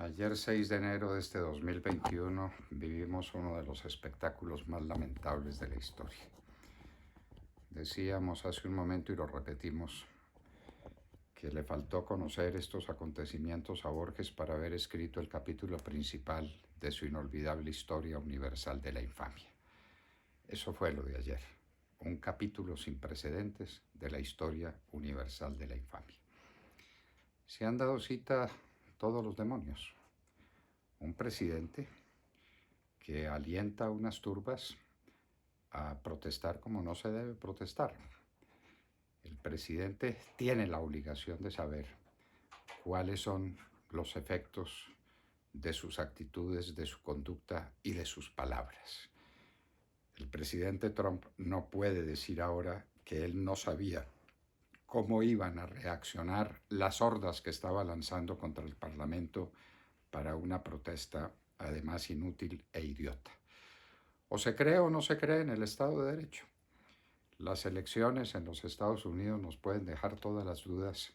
Ayer 6 de enero de este 2021 vivimos uno de los espectáculos más lamentables de la historia. Decíamos hace un momento y lo repetimos que le faltó conocer estos acontecimientos a Borges para haber escrito el capítulo principal de su inolvidable historia universal de la infamia. Eso fue lo de ayer, un capítulo sin precedentes de la historia universal de la infamia. Se han dado cita todos los demonios. Un presidente que alienta a unas turbas a protestar como no se debe protestar. El presidente tiene la obligación de saber cuáles son los efectos de sus actitudes, de su conducta y de sus palabras. El presidente Trump no puede decir ahora que él no sabía cómo iban a reaccionar las hordas que estaba lanzando contra el Parlamento para una protesta además inútil e idiota. O se cree o no se cree en el Estado de Derecho. Las elecciones en los Estados Unidos nos pueden dejar todas las dudas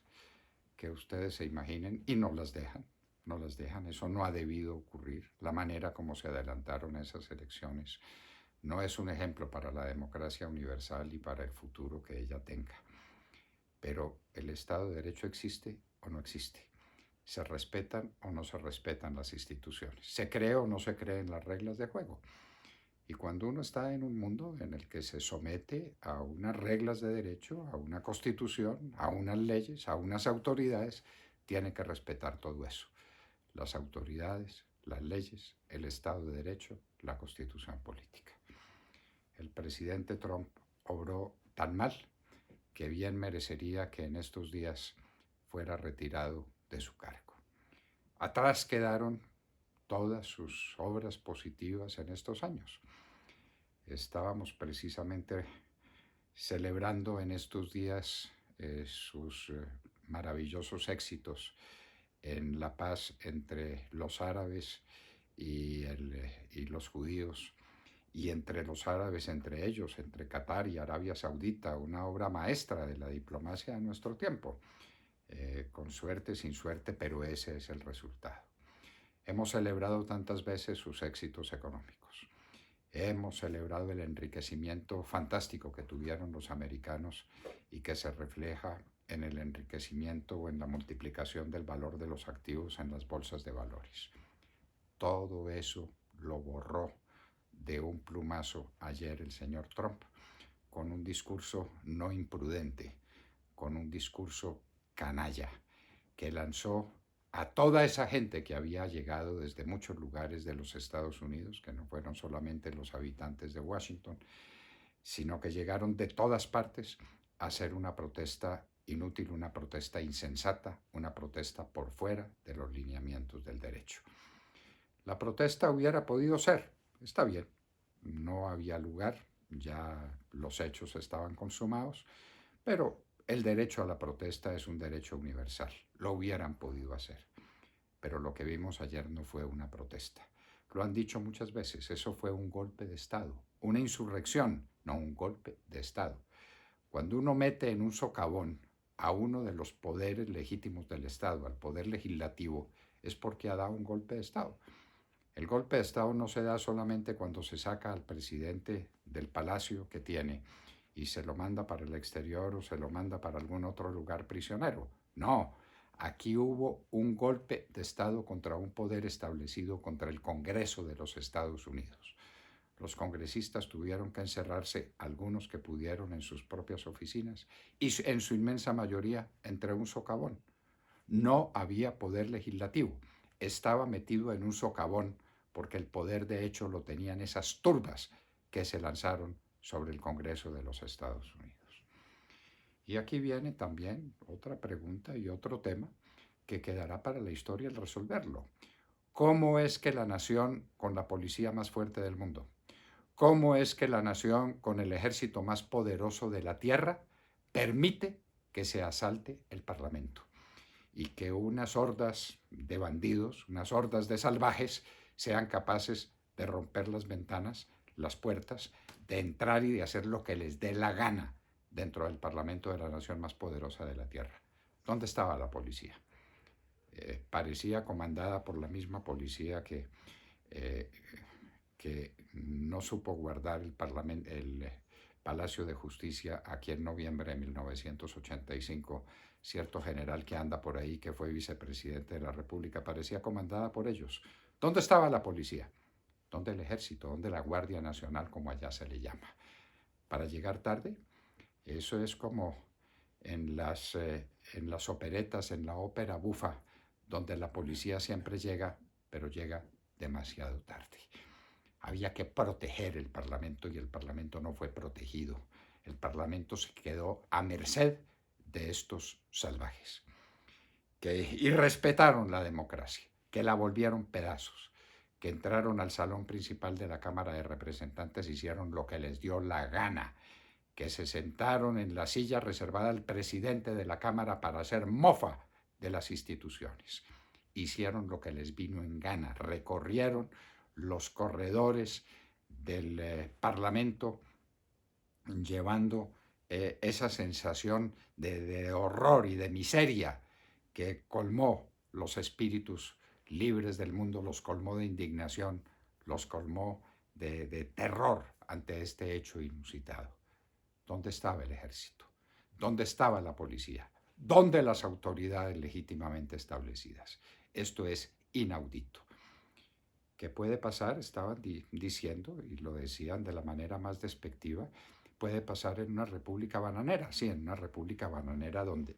que ustedes se imaginen y no las dejan. No las dejan, eso no ha debido ocurrir. La manera como se adelantaron esas elecciones no es un ejemplo para la democracia universal y para el futuro que ella tenga. Pero el Estado de Derecho existe o no existe. Se respetan o no se respetan las instituciones. Se cree o no se cree en las reglas de juego. Y cuando uno está en un mundo en el que se somete a unas reglas de derecho, a una constitución, a unas leyes, a unas autoridades, tiene que respetar todo eso. Las autoridades, las leyes, el Estado de Derecho, la constitución política. El presidente Trump obró tan mal que bien merecería que en estos días fuera retirado de su cargo. Atrás quedaron todas sus obras positivas en estos años. Estábamos precisamente celebrando en estos días sus maravillosos éxitos en la paz entre los árabes y los judíos, y entre los árabes, entre ellos, entre Qatar y Arabia Saudita, una obra maestra de la diplomacia de nuestro tiempo, con suerte, sin suerte, pero ese es el resultado. Hemos celebrado tantas veces sus éxitos económicos. Hemos celebrado el enriquecimiento fantástico que tuvieron los americanos y que se refleja en el enriquecimiento o en la multiplicación del valor de los activos en las bolsas de valores. Todo eso lo borró de un plumazo ayer el señor Trump, con un discurso no imprudente, con un discurso canalla, que lanzó a toda esa gente que había llegado desde muchos lugares de los Estados Unidos, que no fueron solamente los habitantes de Washington, sino que llegaron de todas partes a hacer una protesta inútil, una protesta insensata, una protesta por fuera de los lineamientos del derecho. La protesta hubiera podido ser, está bien, no había lugar, ya los hechos estaban consumados, pero el derecho a la protesta es un derecho universal, lo hubieran podido hacer. Pero lo que vimos ayer no fue una protesta. Lo han dicho muchas veces, eso fue un golpe de Estado, una insurrección, no un golpe de Estado. Cuando uno mete en un socavón a uno de los poderes legítimos del Estado, al poder legislativo, es porque ha dado un golpe de Estado. El golpe de Estado no se da solamente cuando se saca al presidente del palacio que tiene y se lo manda para el exterior o se lo manda para algún otro lugar prisionero. No, aquí hubo un golpe de Estado contra un poder establecido, contra el Congreso de los Estados Unidos. Los congresistas tuvieron que encerrarse, algunos que pudieron, en sus propias oficinas y en su inmensa mayoría entre un socavón. No había poder legislativo, estaba metido en un socavón porque el poder de hecho lo tenían esas turbas que se lanzaron sobre el Congreso de los Estados Unidos. Y aquí viene también otra pregunta y otro tema que quedará para la historia el resolverlo. ¿Cómo es que la nación con la policía más fuerte del mundo, cómo es que la nación con el ejército más poderoso de la tierra permite que se asalte el Parlamento y que unas hordas de bandidos, unas hordas de salvajes sean capaces de romper las ventanas, las puertas, de entrar y de hacer lo que les dé la gana dentro del Parlamento de la nación más poderosa de la tierra? ¿Dónde estaba la policía? parecía comandada por la misma policía eh, que no supo guardar el Palacio de Justicia aquí en noviembre de 1985. Cierto general que anda por ahí, que fue vicepresidente de la República, parecía comandada por ellos. ¿Dónde estaba la policía? ¿Dónde el ejército? ¿Dónde la Guardia Nacional, como allá se le llama? Para llegar tarde, eso es como en las operetas, en la ópera bufa, donde la policía siempre llega, pero llega demasiado tarde. Había que proteger el Parlamento y el Parlamento no fue protegido. El Parlamento se quedó a merced de estos salvajes que irrespetaron la democracia, que la volvieron pedazos, que entraron al salón principal de la Cámara de Representantes e hicieron lo que les dio la gana, que se sentaron en la silla reservada al presidente de la Cámara para hacer mofa de las instituciones. Hicieron lo que les vino en gana, recorrieron los corredores del Parlamento llevando esa sensación de horror y de miseria que colmó los espíritus libres del mundo, los colmó de indignación, los colmó de terror ante este hecho inusitado. ¿Dónde estaba el ejército? ¿Dónde estaba la policía? ¿Dónde las autoridades legítimamente establecidas? Esto es inaudito. ¿Qué puede pasar? Estaban diciendo, y lo decían de la manera más despectiva, puede pasar en una república bananera, sí, en una república bananera donde,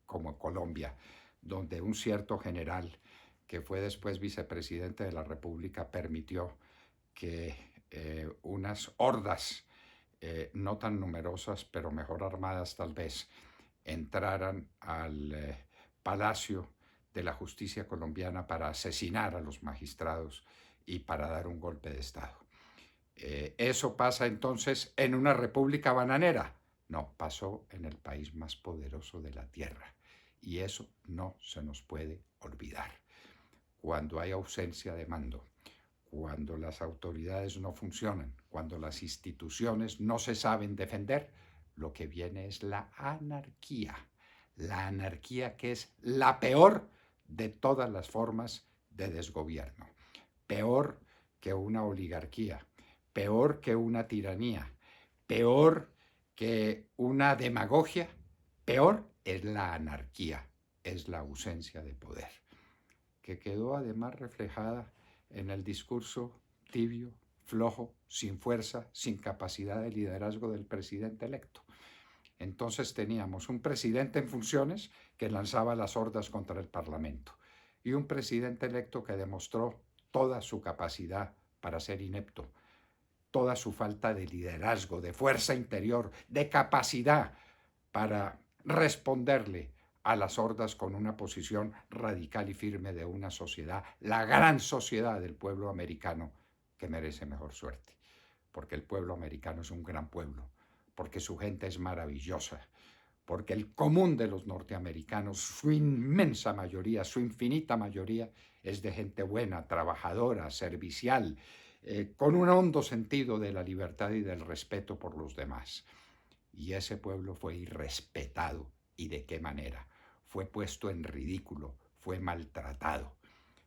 como Colombia, donde un cierto general que fue después vicepresidente de la república permitió que unas hordas no tan numerosas, pero mejor armadas tal vez, entraran al Palacio de la Justicia colombiana para asesinar a los magistrados y para dar un golpe de Estado. ¿Eso pasa entonces en una república bananera? No, pasó en el país más poderoso de la tierra. Y eso no se nos puede olvidar. Cuando hay ausencia de mando, cuando las autoridades no funcionan, cuando las instituciones no se saben defender, lo que viene es la anarquía. La anarquía que es la peor de todas las formas de desgobierno. Peor que una oligarquía, peor que una tiranía, peor que una demagogia, peor es la anarquía, es la ausencia de poder, que quedó además reflejada en el discurso tibio, flojo, sin fuerza, sin capacidad de liderazgo del presidente electo. Entonces teníamos un presidente en funciones que lanzaba las hordas contra el Parlamento y un presidente electo que demostró toda su capacidad para ser inepto, toda su falta de liderazgo, de fuerza interior, de capacidad para responderle a las hordas con una posición radical y firme de una sociedad, la gran sociedad del pueblo americano, que merece mejor suerte, porque el pueblo americano es un gran pueblo, porque su gente es maravillosa, porque el común de los norteamericanos, su inmensa mayoría, su infinita mayoría, es de gente buena, trabajadora, servicial, con un hondo sentido de la libertad y del respeto por los demás. Y ese pueblo fue irrespetado. ¿Y de qué manera? Fue puesto en ridículo, fue maltratado.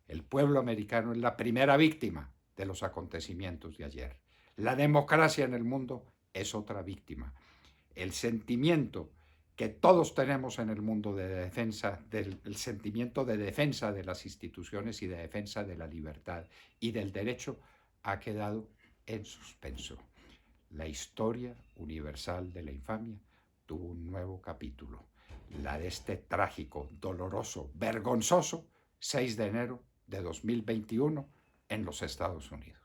El pueblo americano es la primera víctima de los acontecimientos de ayer. La democracia en el mundo es otra víctima. El sentimiento que todos tenemos en el mundo de defensa, el sentimiento de defensa de las instituciones y de defensa de la libertad y del derecho, ha quedado en suspenso. La historia universal de la infamia tuvo un nuevo capítulo, la de este trágico, doloroso, vergonzoso 6 de enero de 2021 en los Estados Unidos.